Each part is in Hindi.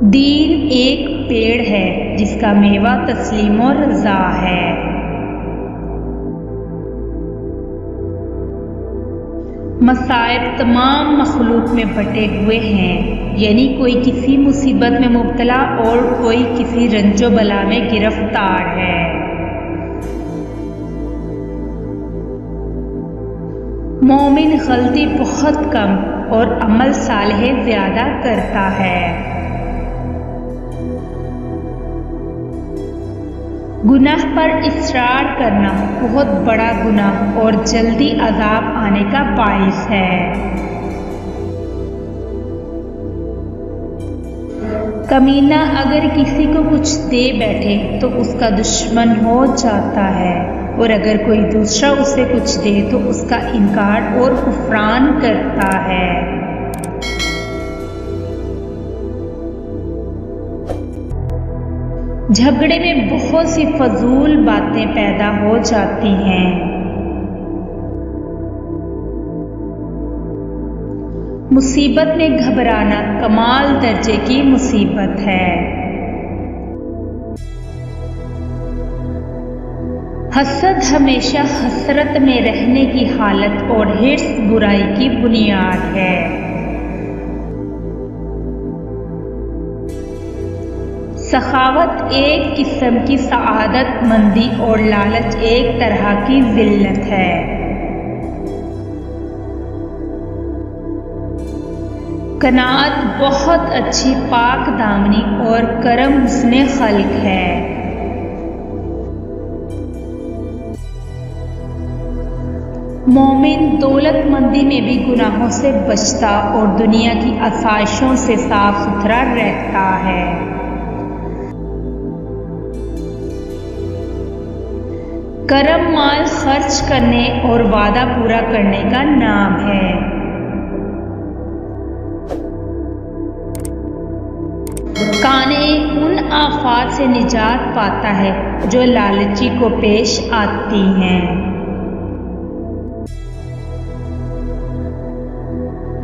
दीन एक पेड़ है जिसका मेवा तस्लीम और रज़ा है। मसाइब तमाम मखलूक में बटे हुए हैं, यानी कोई किसी मुसीबत में मुब्तला और कोई किसी रंजो बला में गिरफ्तार है। मोमिन गलती बहुत कम और अमल सालेह ज़्यादा करता है। गुनाह पर इसरार करना बहुत बड़ा गुनाह और जल्दी अजाब आने का बाइस है। कमीना अगर किसी को कुछ दे बैठे तो उसका दुश्मन हो जाता है, और अगर कोई दूसरा उसे कुछ दे तो उसका इनकार और कुफरान करता है। झगड़े में बहुत सी फजूल बातें पैदा हो जाती हैं। मुसीबत में घबराना कमाल दर्जे की मुसीबत है। हसद हमेशा हसरत में रहने की हालत और हिर्स बुराई की बुनियाद है। सखावत एक किस्म की सआदत मंदी और लालच एक तरह की जिल्लत है। कनात बहुत अच्छी पाक दामनी और करम हुस्ने खल्क है। मोमिन दौलतमंदी में भी गुनाहों से बचता और दुनिया की आसाइशों से साफ सुथरा रहता है। करम माल खर्च करने और वादा पूरा करने का नाम है। काने उन आफात से निजात पाता है जो लालची को पेश आती हैं।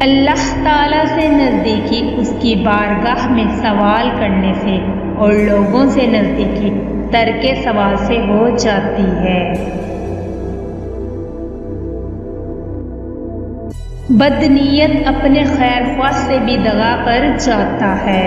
अल्लाह ताला से नज़दीकी उसकी बारगाह में सवाल करने से और लोगों से नज़दीकी तर्के सवाल से हो जाती है। बदनीयत अपने खैरख्वाह से भी दगा कर जाता है।